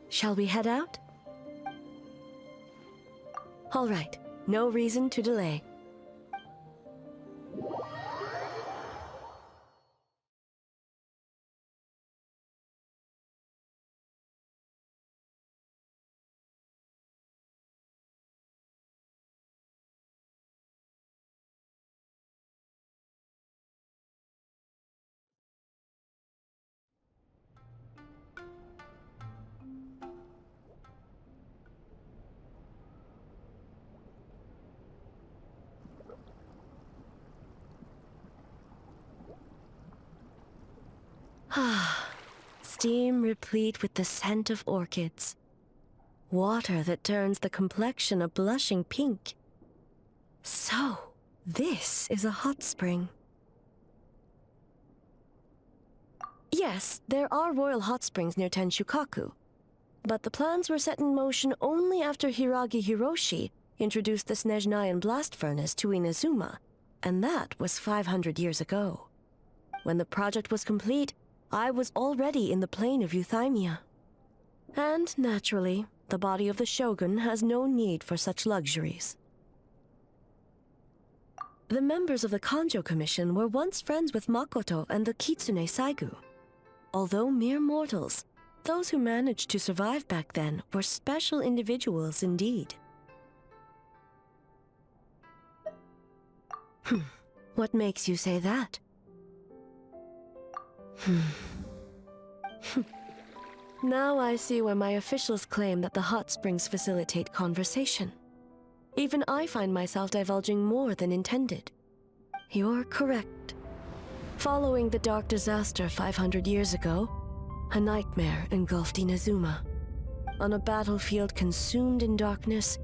Shall we head out? All right, no reason to delay. Ah, steam replete with the scent of orchids. Water that turns the complexion a blushing pink. So, this is a hot spring. Yes, there are royal hot springs near Tenshukaku, but the plans were set in motion only after Hiragi Hiroshi introduced the Snezhnayan blast furnace to Inazuma, and that was 500 years ago. When the project was complete, I was already in the plain of Euthymia. And, naturally, the body of the shogun has no need for such luxuries. The members of the Kanjo Commission were once friends with Makoto and the Kitsune Saigu. Although mere mortals, those who managed to survive back then were special individuals indeed. What makes you say that? Now I see why my officials claim that the hot springs facilitate conversation. Even I find myself divulging more than intended. You're correct. Following the dark disaster 500 years ago, a nightmare engulfed Inazuma. On a battlefield consumed in darkness,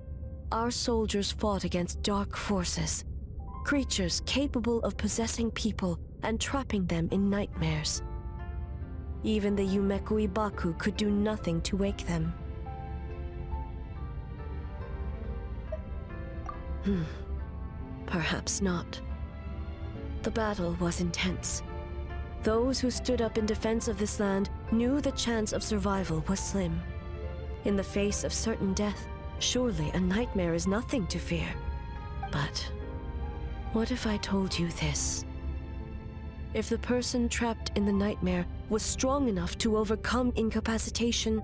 our soldiers fought against dark forces, creatures capable of possessing people and trapping them in nightmares. Even the Yumekui Baku could do nothing to wake them. Perhaps not. The battle was intense. Those who stood up in defense of this land knew the chance of survival was slim. In the face of certain death, surely a nightmare is nothing to fear. But what if I told you this? If the person trapped in the nightmare was strong enough to overcome incapacitation,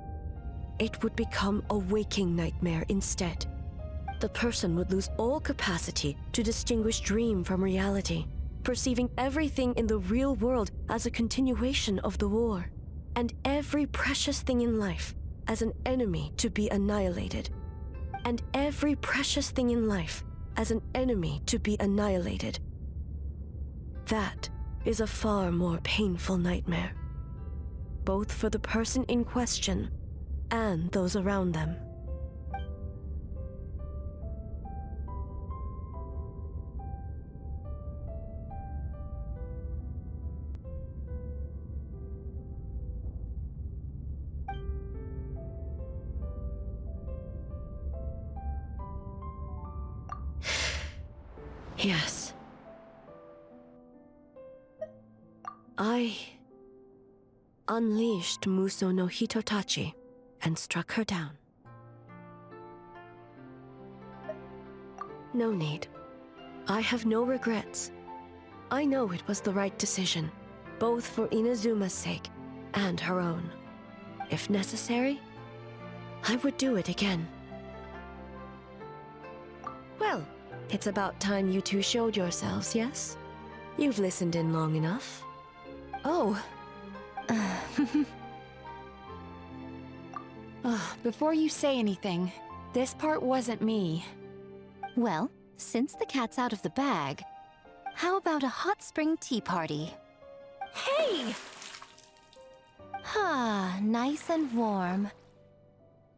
it would become a waking nightmare instead. The person would lose all capacity to distinguish dream from reality, perceiving everything in the real world as a continuation of the war, and every precious thing in life as an enemy to be annihilated. And every precious thing in life as an enemy to be annihilated. That is a far more painful nightmare, both for the person in question and those around them. Yes. I unleashed Muso no Hitotachi and struck her down. No need. I have no regrets. I know it was the right decision, both for Inazuma's sake and her own. If necessary, I would do it again. Well, it's about time you two showed yourselves, yes? You've listened in long enough. Oh. Before you say anything, this part wasn't me. Well, since the cat's out of the bag, how about a hot spring tea party? Hey! Ah, nice and warm.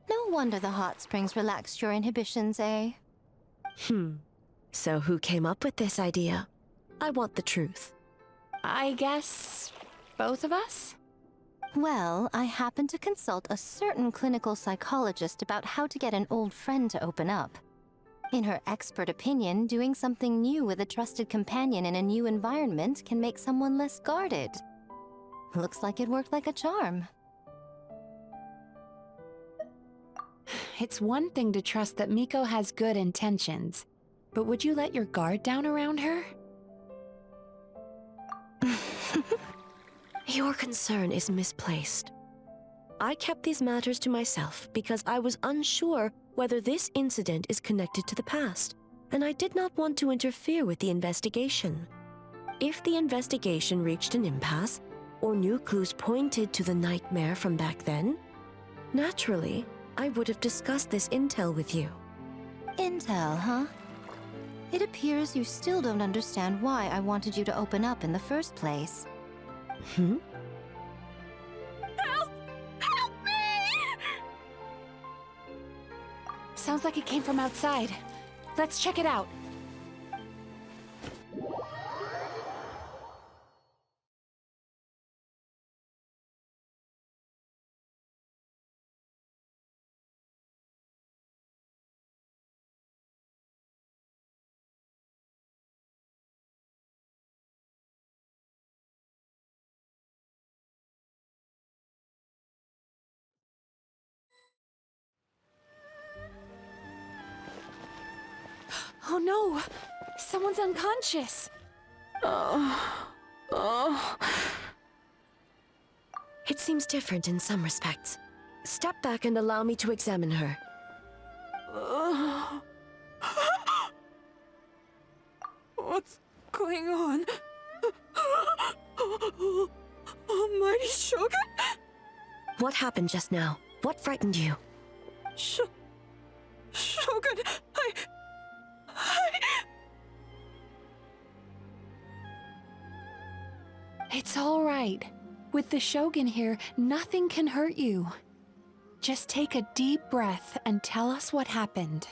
No wonder the hot springs relaxed your inhibitions, eh? So who came up with this idea? I want the truth. I guess both of us? Well, I happened to consult a certain clinical psychologist about how to get an old friend to open up. In her expert opinion, doing something new with a trusted companion in a new environment can make someone less guarded. Looks like it worked like a charm. It's one thing to trust that Miko has good intentions, but would you let your guard down around her? Your concern is misplaced. I kept these matters to myself because I was unsure whether this incident is connected to the past, and I did not want to interfere with the investigation. If the investigation reached an impasse, or new clues pointed to the nightmare from back then, naturally, I would have discussed this intel with you. Intel, huh? It appears you still don't understand why I wanted you to open up in the first place. Hmm? Help! Help me! Sounds like it came from outside. Let's check it out. Oh no! Someone's unconscious! It seems different in some respects. Step back and allow me to examine her. What's going on? Almighty Shogun? What happened just now? What frightened you? Shogun, I... It's all right. With the Shogun here, nothing can hurt you. Just take a deep breath and tell us what happened.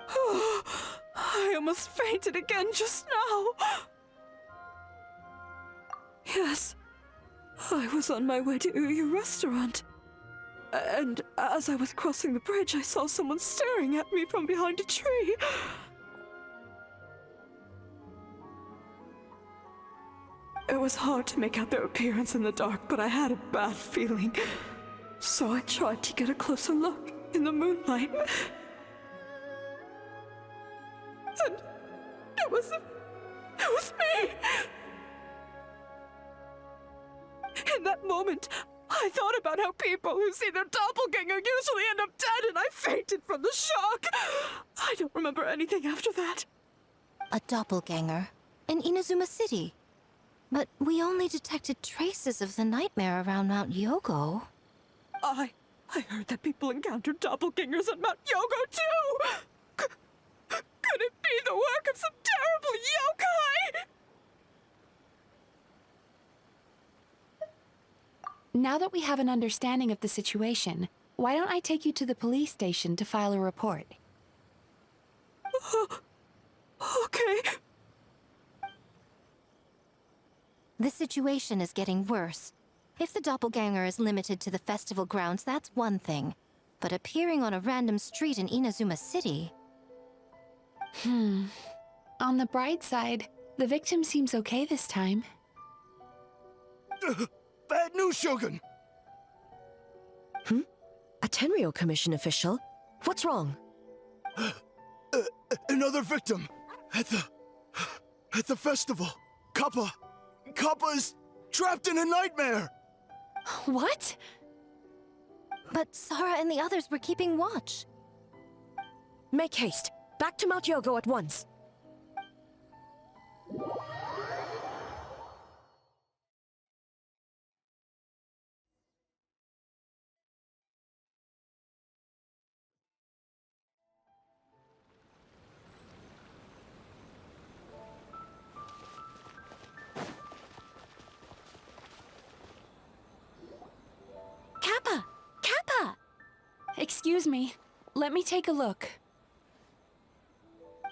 I almost fainted again just now. Yes, I was on my way to your restaurant. And as I was crossing the bridge, I saw someone staring at me from behind a tree. It was hard to make out their appearance in the dark, but I had a bad feeling. So I tried to get a closer look in the moonlight. And it was me! In that moment, I thought about how people who see their doppelganger usually end up dead, and I fainted from the shock. I don't remember anything after that. A doppelganger? In Inazuma City? But we only detected traces of the nightmare around Mount Yogo. I heard that people encountered doppelgangers at Mount Yogo too! Could it be the work of some terrible yokai? Now that we have an understanding of the situation, why don't I take you to the police station to file a report? Okay. The situation is getting worse. If the doppelganger is limited to the festival grounds, that's one thing. But appearing on a random street in Inazuma City... On the bright side, the victim seems okay this time. Bad news, Shogun! A Tenryo Commission official? What's wrong? Another victim! At the festival! Kappa is trapped in a nightmare! What? But Sara and the others were keeping watch. Make haste. Back to Mount Yogo at once. Kappa! Kappa! Excuse me. Let me take a look.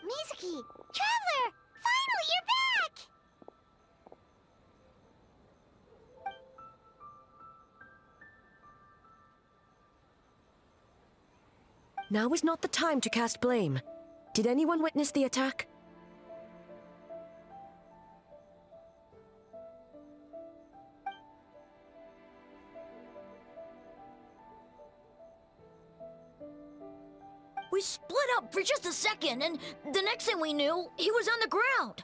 Mizuki! Traveler! Finally, you're back! Now is not the time to cast blame. Did anyone witness the attack? We split up for just a second, and the next thing we knew, he was on the ground.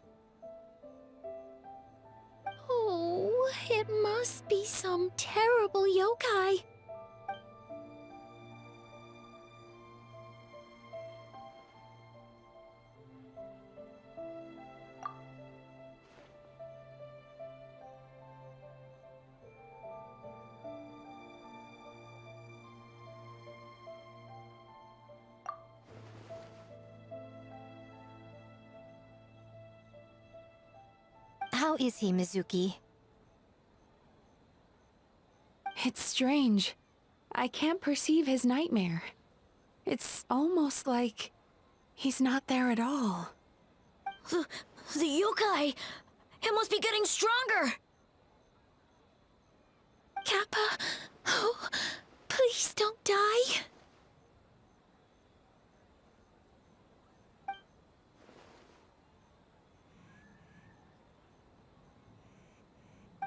Oh, it must be some terrible yokai. How is he, Mizuki? It's strange. I can't perceive his nightmare. It's almost like he's not there at all. The yokai! It must be getting stronger! Kappa, oh, please don't die.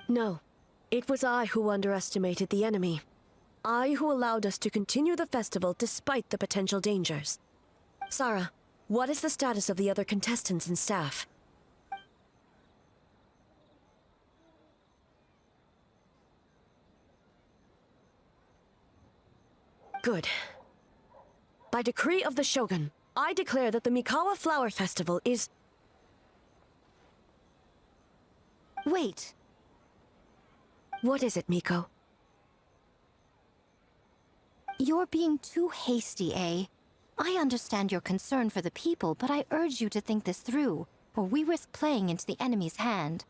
No. It was I who underestimated the enemy. I who allowed us to continue the festival despite the potential dangers. Sarah, what is the status of the other contestants and staff? Good. By decree of the Shogun, I declare that the Mikawa Flower Festival is... Wait. What is it, Miko? You're being too hasty, eh? I understand your concern for the people, but I urge you to think this through, or we risk playing into the enemy's hand.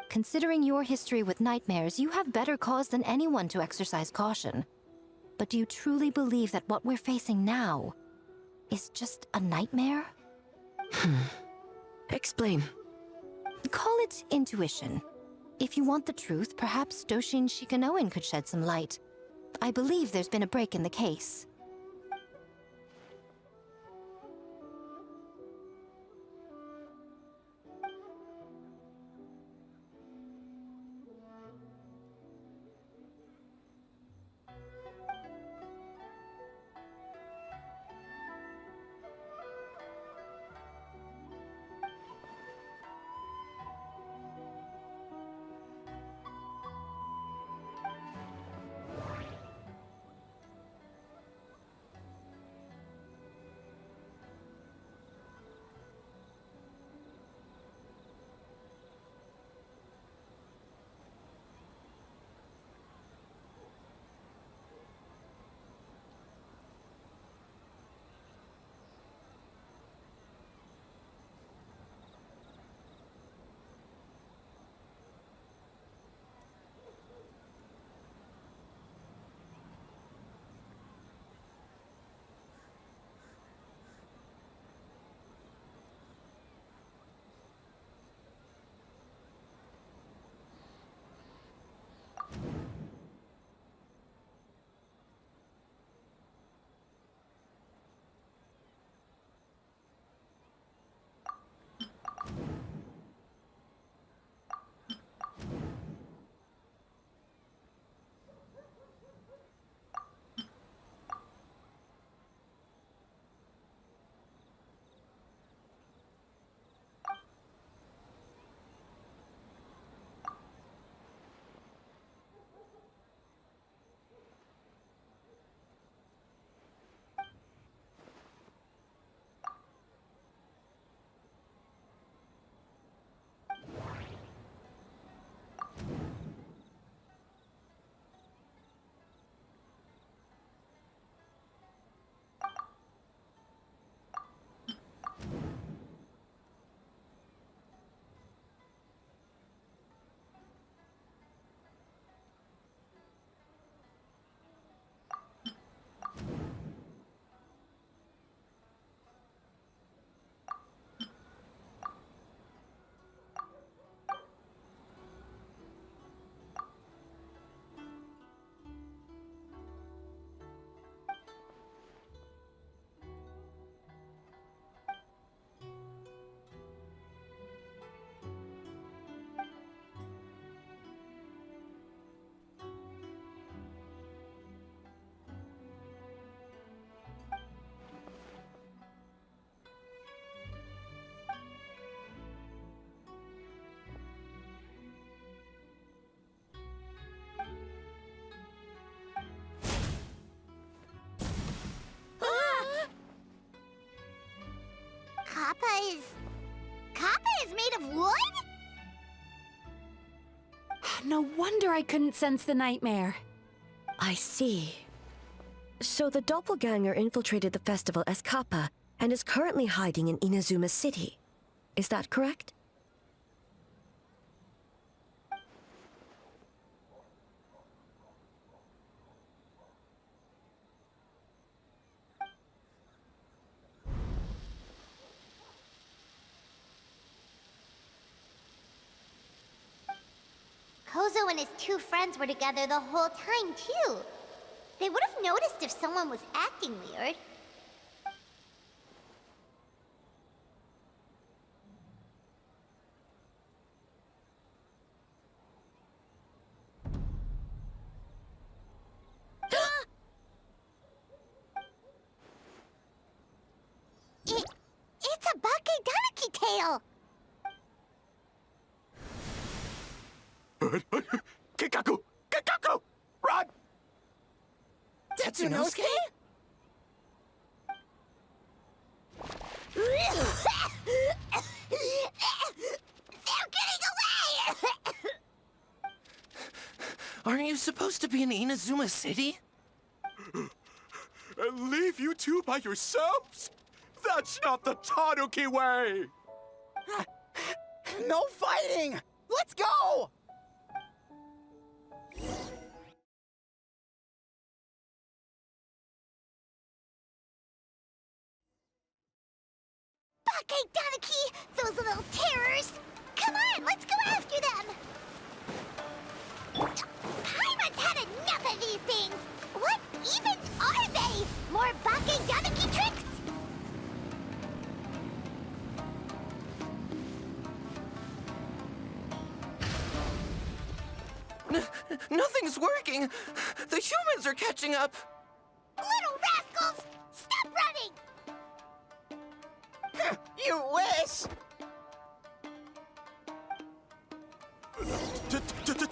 Considering your history with nightmares, you have better cause than anyone to exercise caution. But do you truly believe that what we're facing now is just a nightmare? Explain. Call it intuition. If you want the truth, perhaps Doshin Shikanoin could shed some light. I believe there's been a break in the case. Kappa is made of wood? No wonder I couldn't sense the nightmare. I see. So the doppelganger infiltrated the festival as Kappa and is currently hiding in Inazuma City. Is that correct? Kozo and his two friends were together the whole time, too. They would have noticed if someone was acting weird. It's a Bakedaniki tail! Kikaku! Kikaku! Run! Tetsunosuke? They're getting away! Aren't you supposed to be in Inazuma City? And leave you two by yourselves? That's not the Tanuki way! No fighting! Let's go! Bakedaniki! Those little terrors! Come on, let's go after them! Paimon's had enough of these things! What even are they? More Bakedaniki tricks? Nothing's working! The humans are catching up! Little rascals! Stop running! You wish!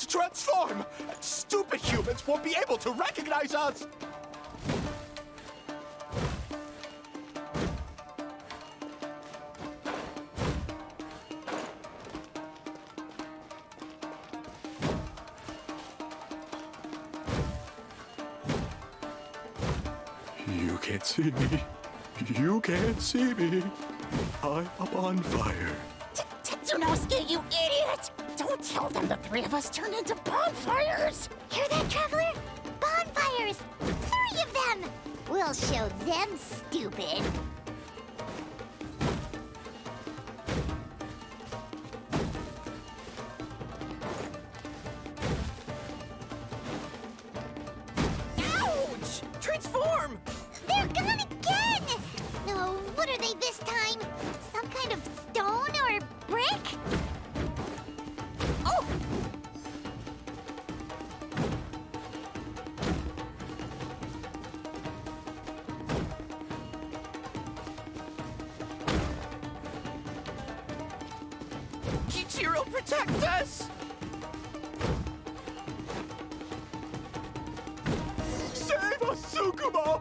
Transform! Stupid humans won't be able to recognize us! You can't see me. You can't see me. I'm up on fire. Tetsunosuke, you idiot! Don't tell them the three of us turned into bonfires! Hear that, Traveler? Bonfires! 3 of them! We'll show them, stupid! Ouch! Transform! They're gone again! No, what are they this time? Some kind of stone or brick? Oh! Kichiro, protect us! Save us, Tsukumo!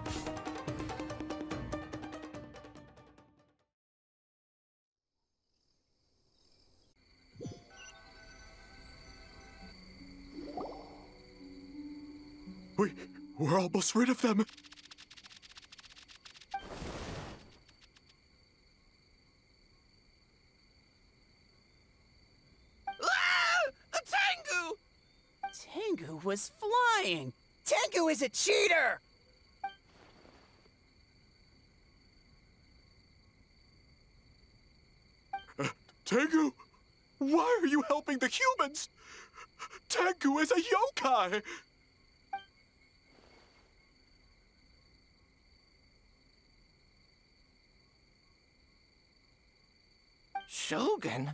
We're almost rid of them. Ah! A Tengu! Tengu was flying! Tengu is a cheater! Tengu, why are you helping the humans? Tengu is a yokai! Shogun?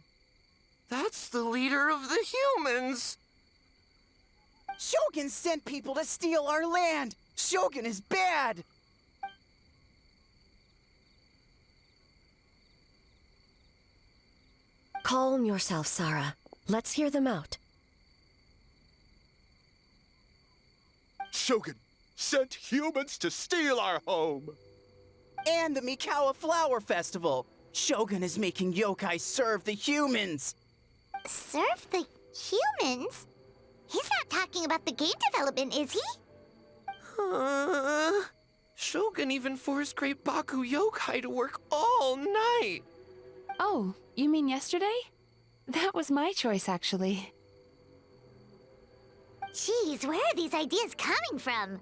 That's the leader of the humans! Shogun sent people to steal our land! Shogun is bad! Calm yourself, Sarah. Let's hear them out. Shogun sent humans to steal our home! And the Mikawa Flower Festival! Shogun is making yokai serve the humans. Serve the humans? He's not talking about the game development, is he? Shogun even forced Great Baku yokai to work all night. Oh, you mean yesterday? That was my choice, actually. Jeez, where are these ideas coming from?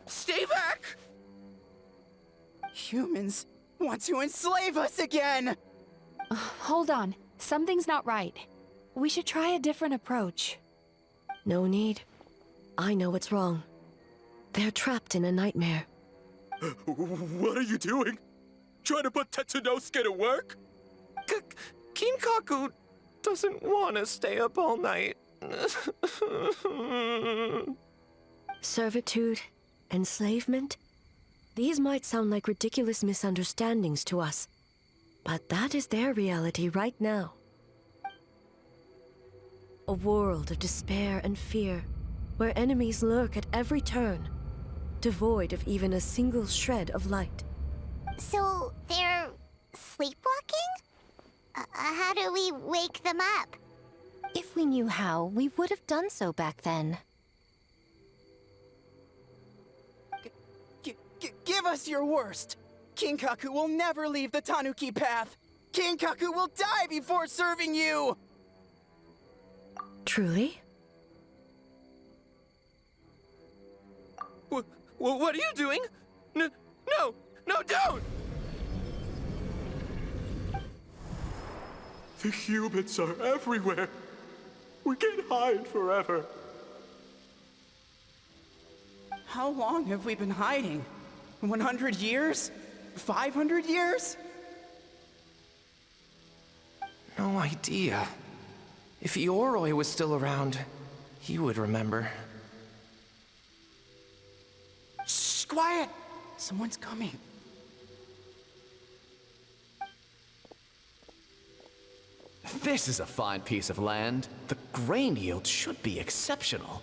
Stay back! Humans want to enslave us again! Hold on. Something's not right. We should try a different approach. No need. I know what's wrong. They're trapped in a nightmare. What are you doing? Trying to put Tetsunosuke to work? Kinkaku doesn't want to stay up all night. Servitude, enslavement? These might sound like ridiculous misunderstandings to us, but that is their reality right now. A world of despair and fear, where enemies lurk at every turn, devoid of even a single shred of light. So, they're sleepwalking? How do we wake them up? If we knew how, we would have done so back then. Give us your worst! Kinkaku will never leave the Tanuki path! Kinkaku will die before serving you! Truly? What are you doing? No, don't! The humans are everywhere. We can't hide forever. How long have we been hiding? 100 years? 500 years? No idea. If Ioroi was still around, he would remember. Shh, quiet! Someone's coming. This is a fine piece of land. The grain yield should be exceptional.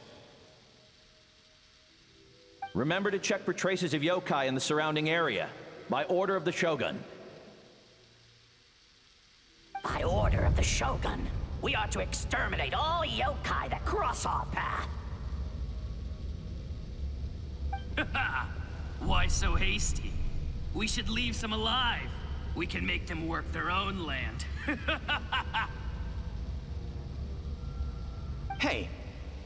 Remember to check for traces of yokai in the surrounding area, by order of the Shogun. By order of the Shogun, we are to exterminate all yokai that cross our path. Why so hasty? We should leave some alive. We can make them work their own land. Hey,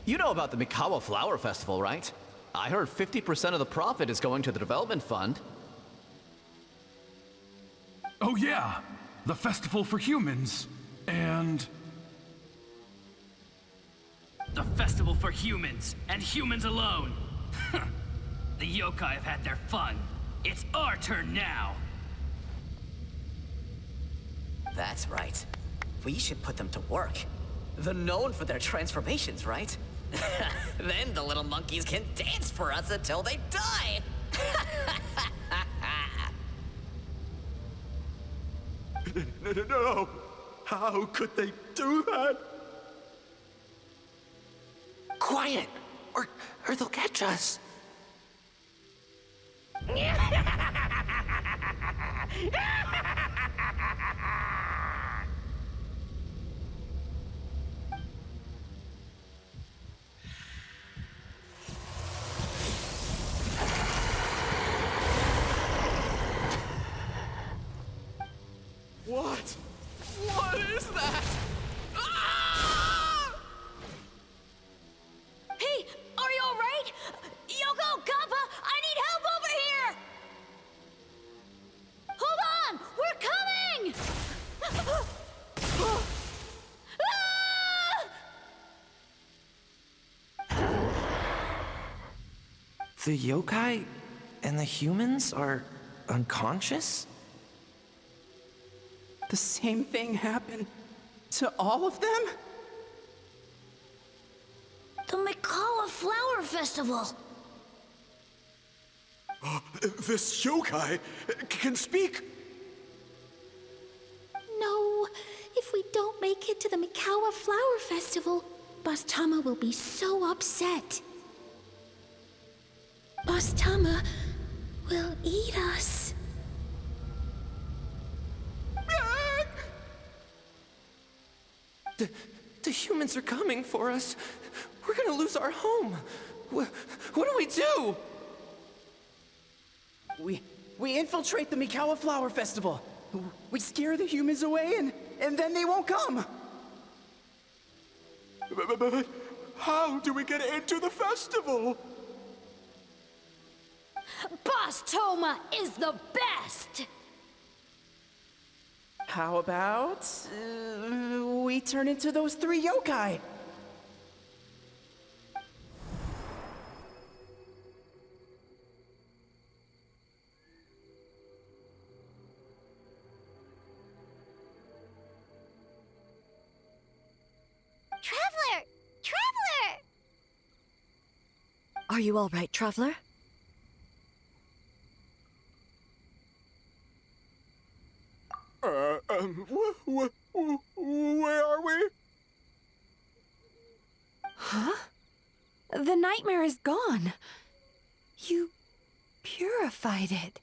you know about the Mikawa Flower Festival, right? I heard 50% of the profit is going to the development fund. Oh yeah, the festival for humans, and... The festival for humans, and humans alone. The yokai have had their fun. It's our turn now. That's right. We should put them to work. They're known for their transformations, right? Then the little monkeys can dance for us until they die! No! How could they do that? Quiet, or they'll catch us. What? What is that? Ah! Hey, are you alright? Yoko, Kappa, I need help over here! Hold on! We're coming! The yokai and the humans are unconscious? The same thing happened to all of them? The Mikawa Flower Festival! This yokai can speak. No, if we don't make it to the Mikawa Flower Festival, Boss Tama will be so upset. Boss Tama will eat us. The humans are coming for us. We're gonna lose our home. What do we do? We infiltrate the Mikawa Flower Festival. We scare the humans away and then they won't come. But how do we get into the festival? Boss Toma is the best! How about we turn into those 3 yokai? Traveler! Traveler! Are you all right, Traveler? Where are we? Huh? The nightmare is gone. You purified it.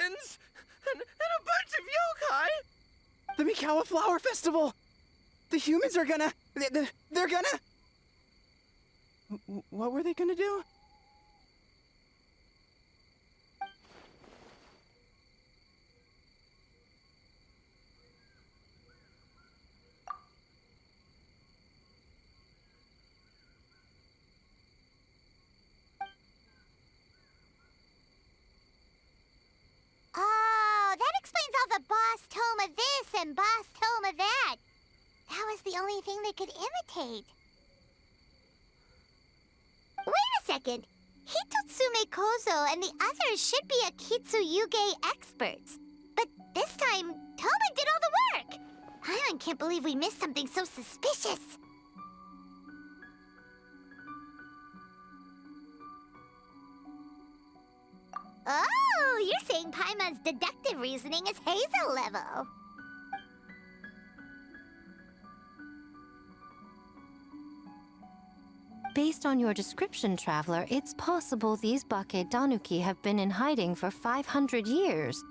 Humans! And a bunch of yokai! The Mikawa Flower Festival! The humans are gonna... They're gonna... What were they gonna do? Oh, that explains all the Boss Toma this and Boss Toma that. That was the only thing they could imitate. Wait a second. Hitotsume Kozo and the others should be Akitsuyuge experts. But this time, Toma did all the work. I can't believe we missed something so suspicious. Oh, you're saying Paimon's deductive reasoning is Hazel level. Based on your description, Traveler, it's possible these Bake Danuki have been in hiding for 500 years.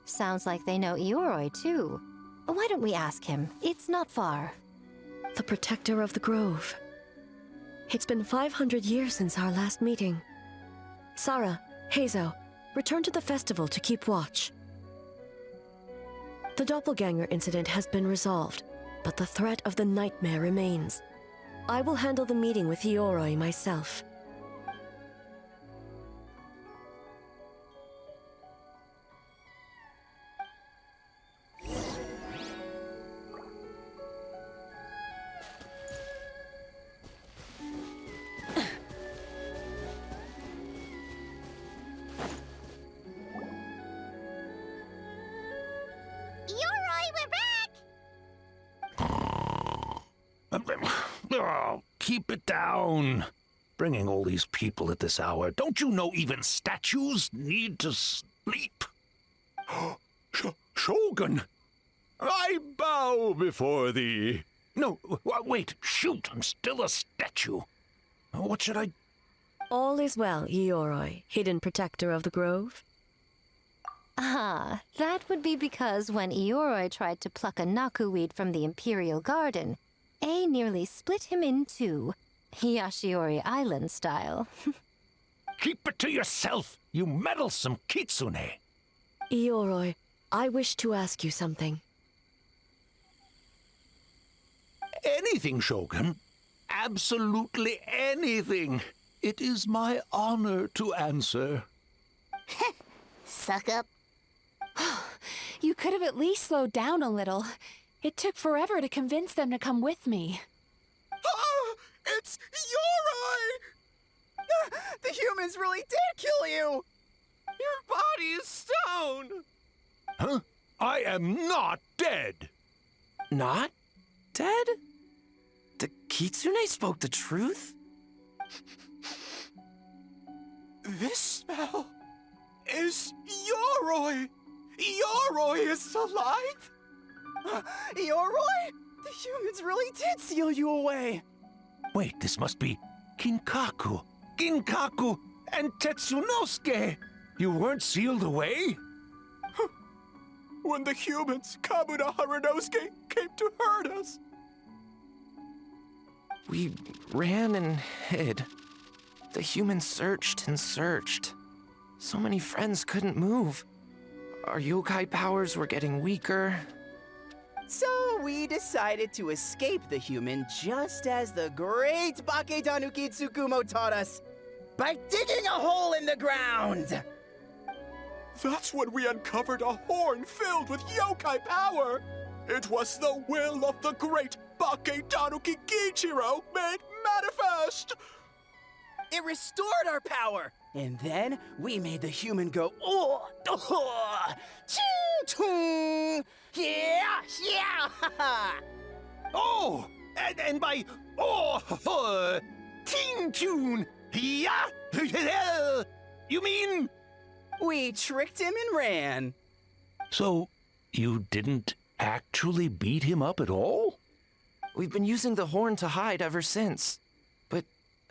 Sounds like they know Ioroi, too. Why don't we ask him? It's not far. The protector of the grove. It's been 500 years since our last meeting. Sarah, Hazo, return to the festival to keep watch. The doppelganger incident has been resolved, but the threat of the nightmare remains. I will handle the meeting with Ioroi myself. Oh, keep it down. Bringing all these people at this hour. Don't you know even statues need to sleep? Shogun! I bow before thee. No, wait, shoot, I'm still a statue. What should I... All is well, Ioroi, hidden protector of the grove. Ah, that would be because when Ioroi tried to pluck a Nakuweed from the Imperial Garden, A nearly split him in two, Yashiori Island style. Keep it to yourself, you meddlesome kitsune! Ioroi, I wish to ask you something. Anything, Shogun. Absolutely anything. It is my honor to answer. Suck up. You could have at least slowed down a little. It took forever to convince them to come with me. Oh, it's Ioroi! The humans really did kill you! Your body is stone! Huh? I am not dead! Not dead? The kitsune spoke the truth? This smell is Ioroi! Ioroi is alive? Ioroi? The humans really did seal you away! Wait, this must be Kinkaku. Ginkaku and Tetsunosuke! You weren't sealed away? When the humans, Kabuna Harunosuke, came to hurt us. We ran and hid. The humans searched and searched. So many friends couldn't move. Our yokai powers were getting weaker. So we decided to escape the human just as the great Baketanuki Tsukumo taught us, by digging a hole in the ground! That's when we uncovered a horn filled with yokai power. It was the will of the great Baketanuki Gichiro made manifest. It restored our power, and then we made the human go, oh, oh, choo-choo, yeah, yeah, Oh, and by, oh, ting-tune, yeah, you mean? We tricked him and ran. So, you didn't actually beat him up at all? We've been using the horn to hide ever since. But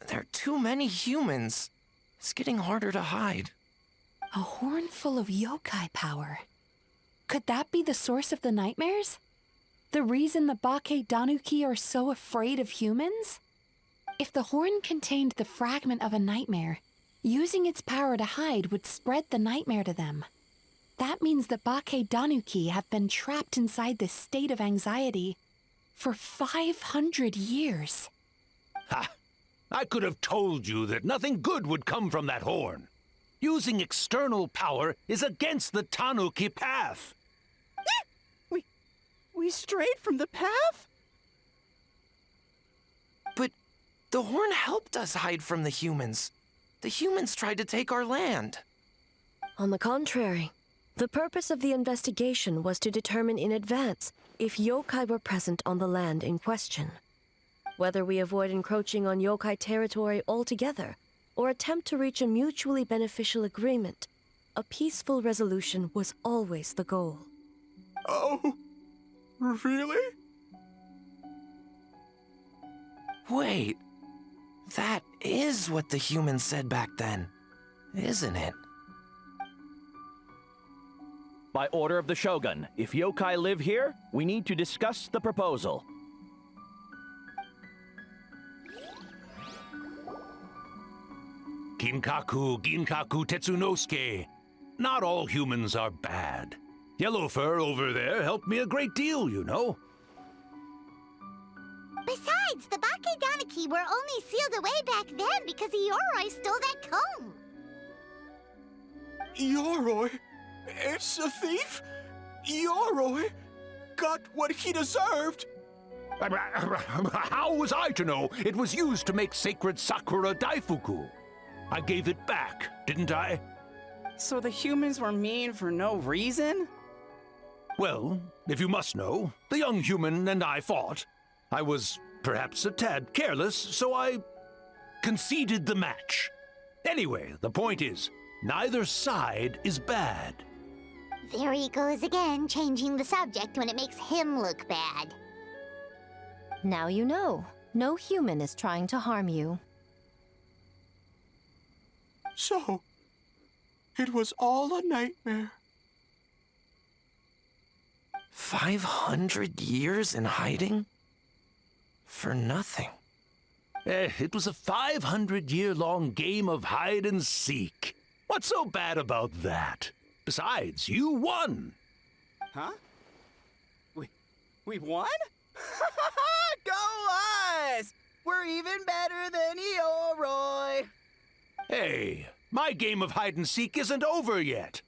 there are too many humans. It's getting harder to hide. A horn full of yokai power. Could that be the source of the nightmares? The reason the Baketanuki are so afraid of humans? If the horn contained the fragment of a nightmare, using its power to hide would spread the nightmare to them. That means the Baketanuki have been trapped inside this state of anxiety for 500 years. Ha! I could have told you that nothing good would come from that horn. Using external power is against the Tanuki path. We strayed from the path? But the horn helped us hide from the humans. The humans tried to take our land. On the contrary, the purpose of the investigation was to determine in advance if yokai were present on the land in question. Whether we avoid encroaching on yokai territory altogether or attempt to reach a mutually beneficial agreement, a peaceful resolution was always the goal. Oh, really? Wait, that is what the humans said back then, isn't it? By order of the Shogun, if yokai live here, we need to discuss the proposal. Ginkaku Tetsunosuke. Not all humans are bad. Yellowfur over there helped me a great deal, you know. Besides, the Baketanuki were only sealed away back then because Ioroi stole that comb. Yoroi? It's a thief? Yoroi got what he deserved. How was I to know it was used to make sacred Sakura Daifuku? I gave it back, didn't I? So the humans were mean for no reason? Well, if you must know, the young human and I fought. I was perhaps a tad careless, so I conceded the match. Anyway, the point is, neither side is bad. There he goes again, changing the subject when it makes him look bad. Now you know. No human is trying to harm you. So, it was all a nightmare. 500 years in hiding? For nothing. It was a 500-year-long game of hide and seek. What's so bad about that? Besides, you won. Huh? We won? Go us! We're even better than Ioroi! Hey, my game of hide and seek isn't over yet.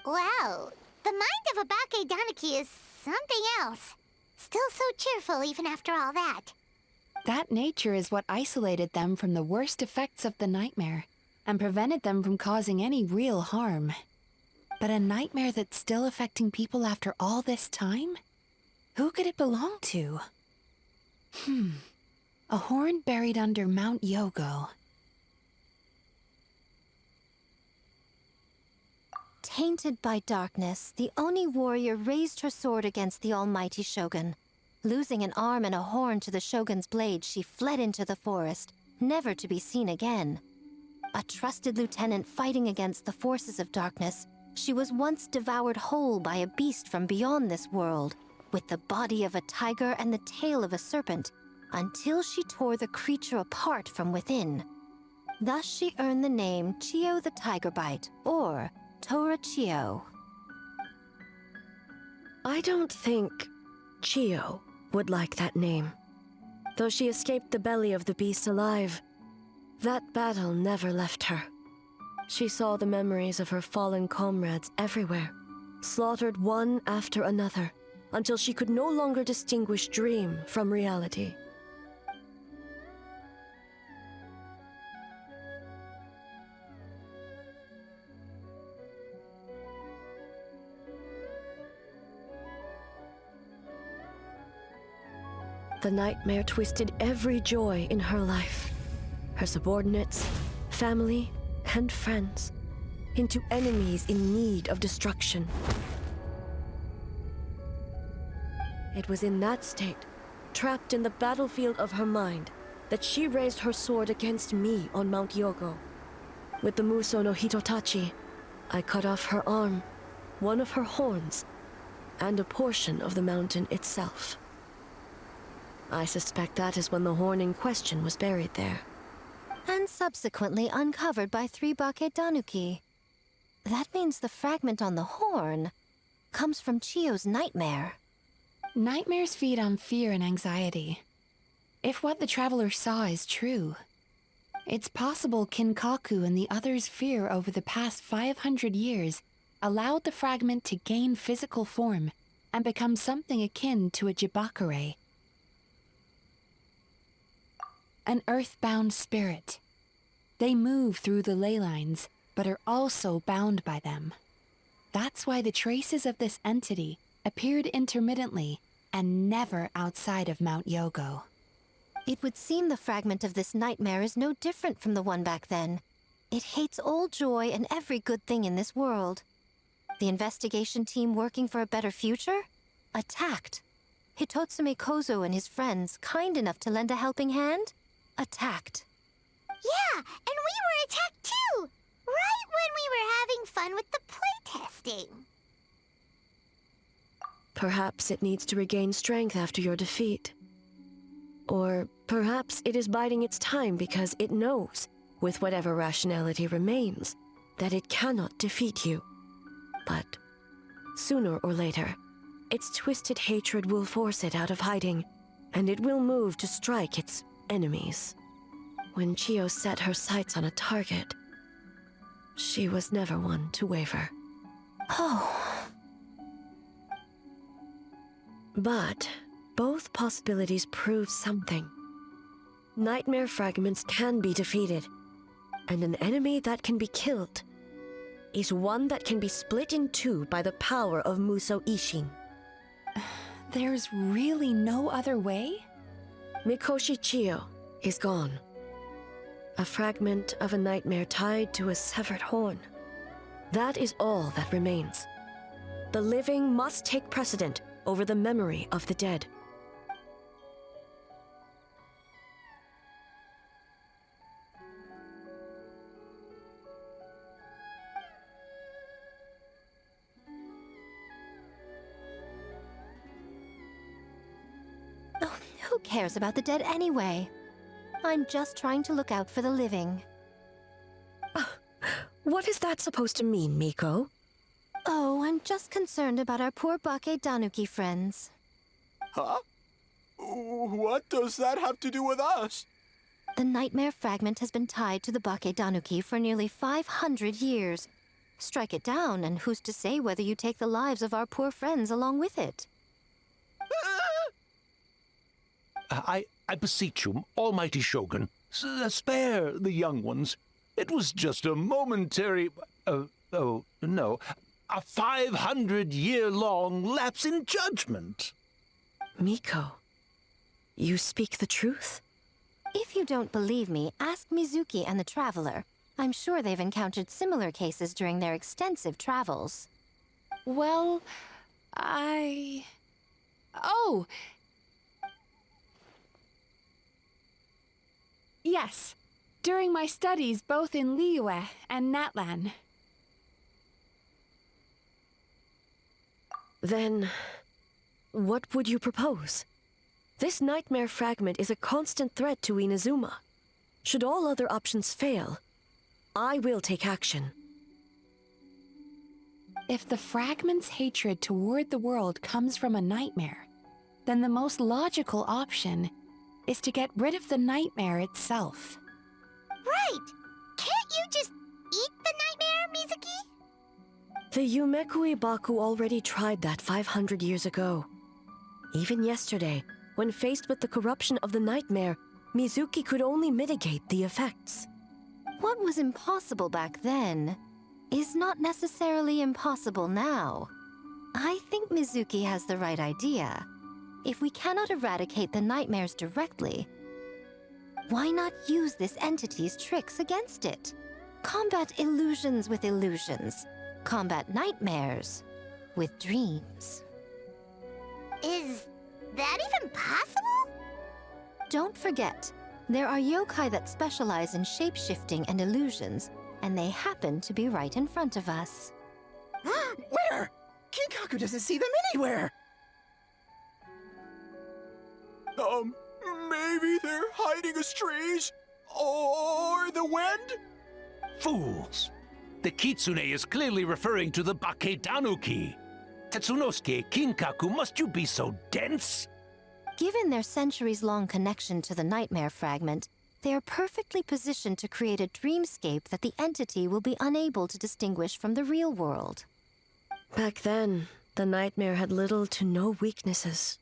Well, the mind of a Baketanuki is something else. Still so cheerful even after all that. That nature is what isolated them from the worst effects of the nightmare and prevented them from causing any real harm. But a nightmare that's still affecting people after all this time? Who could it belong to? A horn buried under Mount Yogo. Tainted by darkness, the Oni warrior raised her sword against the almighty Shogun. Losing an arm and a horn to the Shogun's blade, she fled into the forest, never to be seen again. A trusted lieutenant fighting against the forces of darkness, she was once devoured whole by a beast from beyond this world, with the body of a tiger and the tail of a serpent, until she tore the creature apart from within. Thus she earned the name Chiyo the Tigerbite, or Tora Chiyo. I don't think Chiyo would like that name. Though she escaped the belly of the beast alive, that battle never left her. She saw the memories of her fallen comrades everywhere, slaughtered one after another, until she could no longer distinguish dream from reality. The nightmare twisted every joy in her life, her subordinates, family, and friends, into enemies in need of destruction. It was in that state, trapped in the battlefield of her mind, that she raised her sword against me on Mount Yogo. With the Muso no Hitotachi, I cut off her arm, one of her horns, and a portion of the mountain itself. I suspect that is when the horn in question was buried there. And subsequently uncovered by 3 Bakedanuki. That means the fragment on the horn comes from Chiyo's nightmare. Nightmares feed on fear and anxiety. If what the traveler saw is true, it's possible Kinkaku and the others' fear over the past 500 years allowed the fragment to gain physical form and become something akin to a jibakure. An earthbound spirit. They move through the ley lines, but are also bound by them. That's why the traces of this entity appeared intermittently and never outside of Mount Yogo. It would seem the fragment of this nightmare is no different from the one back then. It hates all joy and every good thing in this world. The investigation team working for a better future? Attacked. Hitotsume Kozo and his friends, kind enough to lend a helping hand? Attacked. Yeah, and we were attacked too! Right when we were having fun with the playtesting. Perhaps it needs to regain strength after your defeat. Or perhaps it is biding its time because it knows, with whatever rationality remains, that it cannot defeat you. But sooner or later, its twisted hatred will force it out of hiding, and it will move to strike its enemies. When Chiyo set her sights on a target, she was never one to waver. Oh. But both possibilities prove something. Nightmare fragments can be defeated, and an enemy that can be killed is one that can be split in two by the power of Muso Ishin. There's really no other way? Mikoshi Chiyo is gone. A fragment of a nightmare tied to a severed horn. That is all that remains. The living must take precedent over the memory of the dead. Oh, who cares about the dead anyway? I'm just trying to look out for the living. What is that supposed to mean, Miko? Oh, I'm just concerned about our poor Bakedanuki friends. Huh? What does that have to do with us? The nightmare fragment has been tied to the Bakedanuki for nearly 500 years. Strike it down, and who's to say whether you take the lives of our poor friends along with it? I beseech you, almighty Shogun, spare the young ones. It was just a momentary... oh, no. A 500-year-long lapse in judgment. Miko, you speak the truth? If you don't believe me, ask Mizuki and the Traveler. I'm sure they've encountered similar cases during their extensive travels. Well, Oh! Yes. During my studies both in Liyue and Natlan. Then, what would you propose? This nightmare fragment is a constant threat to Inazuma. Should all other options fail, I will take action. If the fragment's hatred toward the world comes from a nightmare, then the most logical option is to get rid of the nightmare itself. Right! Can't you just eat the nightmare, Mizuki? The Yumekui Baku already tried that 500 years ago. Even yesterday, when faced with the corruption of the nightmare, Mizuki could only mitigate the effects. What was impossible back then is not necessarily impossible now. I think Mizuki has the right idea. If we cannot eradicate the nightmares directly, why not use this entity's tricks against it? Combat illusions with illusions. Combat nightmares with dreams. Is that even possible? Don't forget, there are yokai that specialize in shape-shifting and illusions, and they happen to be right in front of us. Where? Kinkaku doesn't see them anywhere! Maybe they're hiding as trees? Or the wind? Fools! The Kitsune is clearly referring to the Bakedanuki. Tetsunosuke, Kinkaku, must you be so dense? Given their centuries-long connection to the nightmare fragment, they are perfectly positioned to create a dreamscape that the entity will be unable to distinguish from the real world. Back then, the nightmare had little to no weaknesses.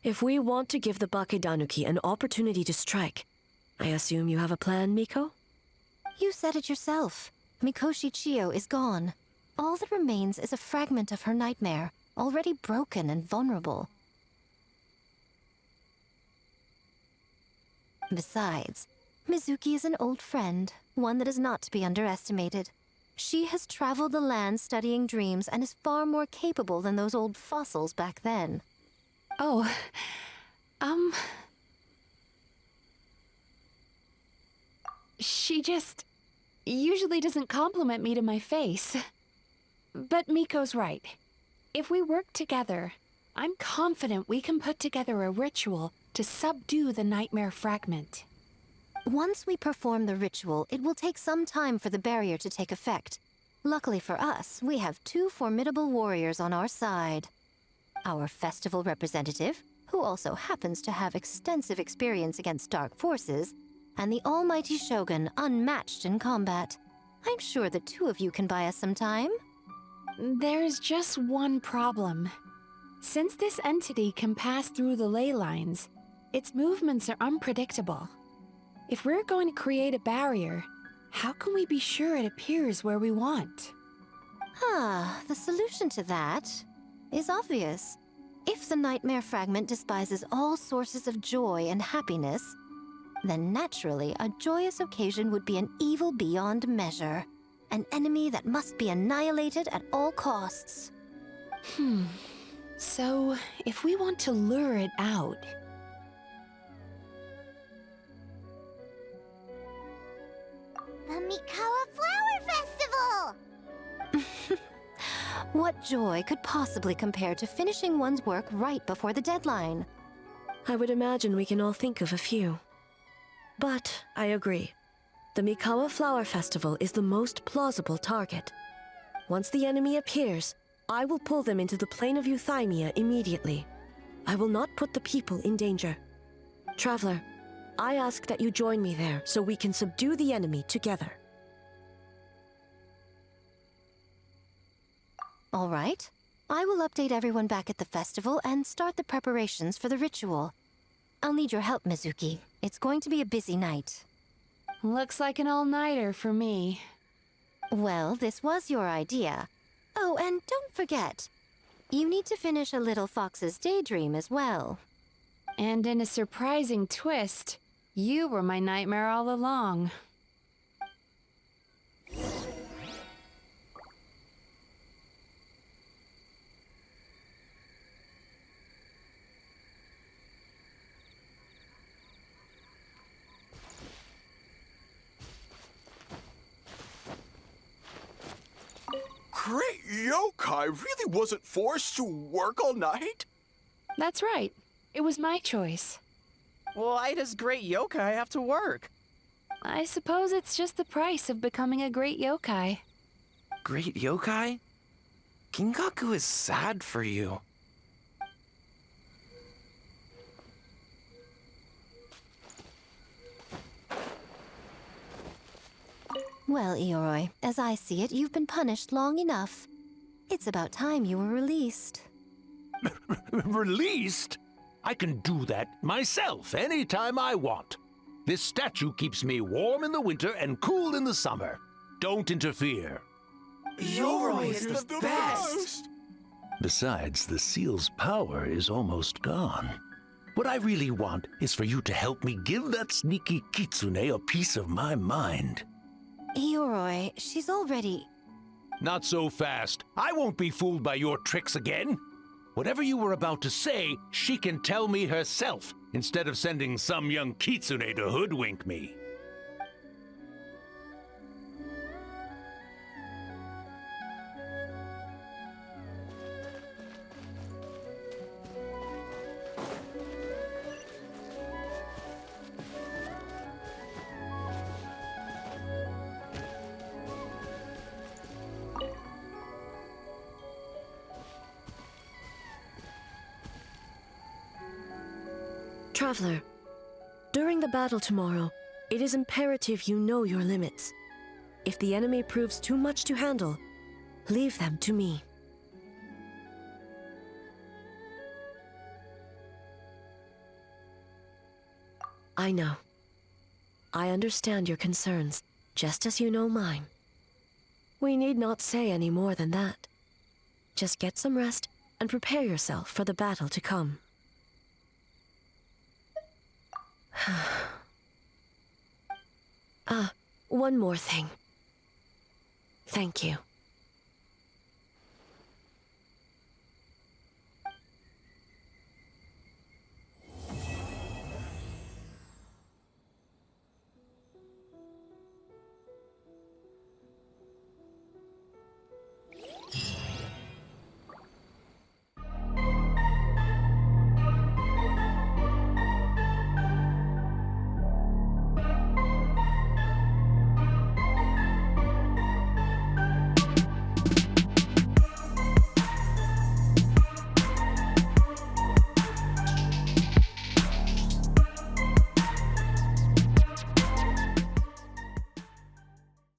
If we want to give the Bakedanuki an opportunity to strike, I assume you have a plan, Miko? You said it yourself. Mikoshi Chiyo is gone. All that remains is a fragment of her nightmare, already broken and vulnerable. Besides, Mizuki is an old friend, one that is not to be underestimated. She has traveled the land studying dreams and is far more capable than those old fossils back then. Oh, She just usually doesn't compliment me to my face. But Miko's right. If we work together, I'm confident we can put together a ritual to subdue the nightmare fragment. Once we perform the ritual, it will take some time for the barrier to take effect. Luckily for us, we have two formidable warriors on our side. Our festival representative, who also happens to have extensive experience against dark forces, and the almighty Shogun, unmatched in combat. I'm sure the two of you can buy us some time. There's just one problem. Since this entity can pass through the ley lines, its movements are unpredictable. If we're going to create a barrier, how can we be sure it appears where we want? The solution to that is obvious. If the nightmare fragment despises all sources of joy and happiness, then naturally a joyous occasion would be an evil beyond measure. An enemy that must be annihilated at all costs. So, if we want to lure it out... The Mikawa Flower Festival! What joy could possibly compare to finishing one's work right before the deadline? I would imagine we can all think of a few. But I agree. The Mikawa Flower Festival is the most plausible target. Once the enemy appears, I will pull them into the plane of Euthymia immediately. I will not put the people in danger. Traveler, I ask that you join me there so we can subdue the enemy together. All right. I will update everyone back at the festival and start the preparations for the ritual. I'll need your help, Mizuki. It's going to be a busy night. Looks like an all-nighter for me. Well, this was your idea. Oh, and don't forget, you need to finish a little fox's daydream as well. And in a surprising twist, you were my nightmare all along. great yokai really wasn't forced to work all night? That's right. It was my choice. Why does great yokai have to work? I suppose it's just the price of becoming a great yokai. Great yokai? Kingaku is sad for you. Well, Ioroi, as I see it, you've been punished long enough. It's about time you were released. Released? I can do that myself anytime I want. This statue keeps me warm in the winter and cool in the summer. Don't interfere. Yoroi is the best! Besides, the seal's power is almost gone. What I really want is for you to help me give that sneaky kitsune a piece of my mind. Ioroi, she's already... Not so fast. I won't be fooled by your tricks again. Whatever you were about to say, she can tell me herself, instead of sending some young kitsune to hoodwink me. Traveler, during the battle tomorrow, it is imperative you know your limits. If the enemy proves too much to handle, leave them to me. I know. I understand your concerns, just as you know mine. We need not say any more than that. Just get some rest and prepare yourself for the battle to come. One more thing. Thank you.